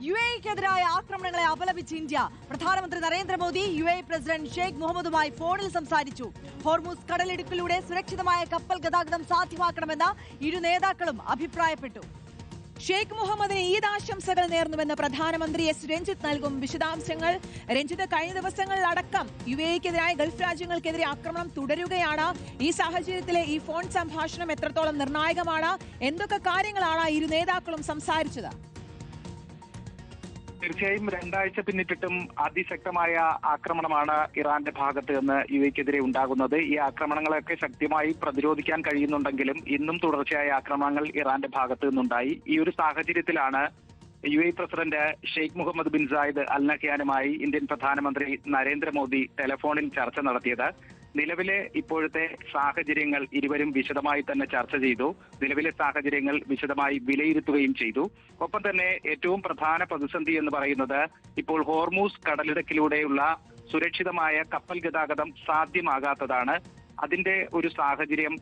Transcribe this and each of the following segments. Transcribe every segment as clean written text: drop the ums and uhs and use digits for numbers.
യുഎഇക്കെതിരായ ആക്രമണങ്ങളെ അപലപിച്ച് ഇന്ത്യ. പ്രധാനമന്ത്രി Narendra Modi UAE president Sheikh മുഹമ്മദുമായി ഫോണിൽ സംസാരിച്ചു. ഹോർമുസ് കടലിടുക്കിലൂടെ സുരക്ഷിതമായ കപ്പൽ ഗതാഗതം സാധ്യമാക്കണമെന്ന് ഇരു നേതാക്കളും അഭിപ്രായപ്പെട്ടു. ഷെയ്ഖ് മുഹമ്മദിന് ഈദ് ആശംസകൾ നേർന്നുവെന്ന് പ്രധാനമന്ത്രി എസ് രഞ്ജിത്ത് നൽകും വിശദാംശങ്ങൾ. രഞ്ജിത്ത്, കഴിഞ്ഞ ദിവസങ്ങളിലടക്കം യുഎഇക്കെതിരായ ഗൾഫ് രാജ്യങ്ങൾക്കെതിരെ ആക്രമണം തുടരുകയാണ്. ഈ സാഹചര്യത്തിലെ ഈ ഫോൺ സംഭാഷണം എത്രത്തോളം നിർണായകമാണ്? എന്തൊക്കെ കാര്യങ്ങളാണ് ഇരു നേതാക്കളും സംസാരിച്ചത്? തീർച്ചയായും രണ്ടാഴ്ച പിന്നിട്ടിട്ടും അതിശക്തമായ ആക്രമണമാണ് ഇറാന്റെ ഭാഗത്ത് നിന്ന് യുഎഇക്കെതിരെ ഉണ്ടാകുന്നത്. ഈ ആക്രമണങ്ങളൊക്കെ ശക്തമായി പ്രതിരോധിക്കാൻ കഴിയുന്നുണ്ടെങ്കിലും ഇന്നും തുടർച്ചയായ ആക്രമണങ്ങൾ ഇറാന്റെ ഭാഗത്ത് നിന്നുണ്ടായി. ഈ ഒരു സാഹചര്യത്തിലാണ് UAE president Sheikh Muhammad bin Zayed Al നഹ്യാനുമായി ഇന്ത്യൻ പ്രധാനമന്ത്രി നരേന്ദ്രമോദി ടെലിഫോണിൽ ചർച്ച നടത്തിയത്. നിലവിലെ ഇപ്പോഴത്തെ സാഹചര്യങ്ങൾ ഇരുവരും വിശദമായി തന്നെ ചർച്ച ചെയ്തു. നിലവിലെ സാഹചര്യങ്ങൾ വിശദമായി വിലയിരുത്തുകയും ചെയ്തു. ഒപ്പം തന്നെ ഏറ്റവും പ്രധാന പ്രതിസന്ധി എന്ന് പറയുന്നത് ഇപ്പോൾ ഹോർമൂസ് കടലിടുക്കിലൂടെയുള്ള സുരക്ഷിതമായ കപ്പൽ ഗതാഗതം സാധ്യമാകാത്തതാണ്. അതിന്റെ ഒരു സാഹചര്യം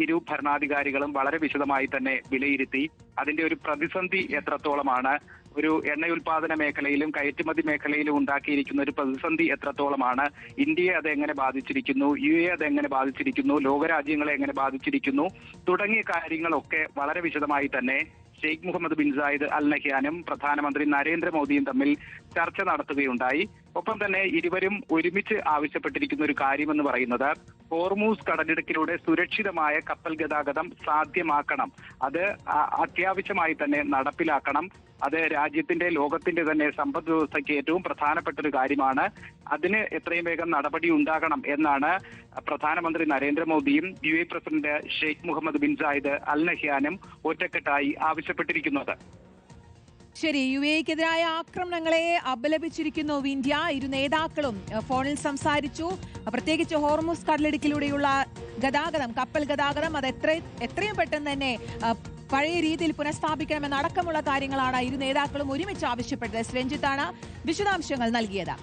ഇരു ഭരണാധികാരികളും വളരെ വിശദമായി തന്നെ വിലയിരുത്തി. അതിന്റെ ഒരു പ്രതിസന്ധി എത്രത്തോളമാണ്, ഒരു എണ്ണയുൽപാദന മേഖലയിലും കയറ്റുമതി മേഖലയിലും ഉണ്ടാക്കിയിരിക്കുന്ന ഒരു പ്രതിസന്ധി എത്രത്തോളമാണ്, ഇന്ത്യയെ അതെങ്ങനെ ബാധിച്ചിരിക്കുന്നു, യുഎഇ അതെങ്ങനെ ബാധിച്ചിരിക്കുന്നു, ലോകരാജ്യങ്ങളെ എങ്ങനെ ബാധിച്ചിരിക്കുന്നു തുടങ്ങിയ കാര്യങ്ങളൊക്കെ വളരെ വിശദമായി തന്നെ ഷെയ്ഖ് മുഹമ്മദ് ബിൻ സായിദ് അൽ നഹ്യാനും പ്രധാനമന്ത്രി നരേന്ദ്രമോദിയും തമ്മിൽ ചർച്ച നടത്തുകയുണ്ടായി. ഒപ്പം തന്നെ ഇരുവരും ഒരുമിച്ച് ആവശ്യപ്പെട്ടിരിക്കുന്ന ഒരു കാര്യമെന്ന് പറയുന്നത് ഹോർമൂസ് കടലിടുക്കിലൂടെ സുരക്ഷിതമായ കപ്പൽ ഗതാഗതം സാധ്യമാക്കണം. അത് അത്യാവശ്യമായി തന്നെ നടപ്പിലാക്കണം. അത് രാജ്യത്തിന്റെ ലോകത്തിന്റെ തന്നെ സമ്പദ് വ്യവസ്ഥയ്ക്ക് ഏറ്റവും പ്രധാനപ്പെട്ട ഒരു കാര്യമാണ്. അതിന് എത്രയും വേഗം നടപടി ഉണ്ടാകണം എന്നാണ് പ്രധാനമന്ത്രി നരേന്ദ്രമോദിയും UAE president Sheikh Muhammad bin Zayed Al നഹ്യാനും ഒറ്റക്കെട്ടായി ആവശ്യപ്പെട്ടിരിക്കുന്നത്. ശരി, യുഎഇക്കെതിരായ ആക്രമണങ്ങളെ അപലപിച്ചിരിക്കുന്നു ഇന്ത്യ. ഇരു നേതാക്കളും ഫോണിൽ സംസാരിച്ചു. പ്രത്യേകിച്ച് ഹോർമുസ് കടലിടുക്കിലൂടെയുള്ള ഗതാഗതം, കപ്പൽ ഗതാഗതം അത് എത്രയും പെട്ടെന്ന് തന്നെ പഴയ രീതിയിൽ പുനഃസ്ഥാപിക്കണമെന്നടക്കമുള്ള കാര്യങ്ങളാണ് ഇരു നേതാക്കളും ഒരുമിച്ച് ആവശ്യപ്പെട്ടത്. രഞ്ജിത്താണ് വിശദാംശങ്ങൾ നൽകിയത്.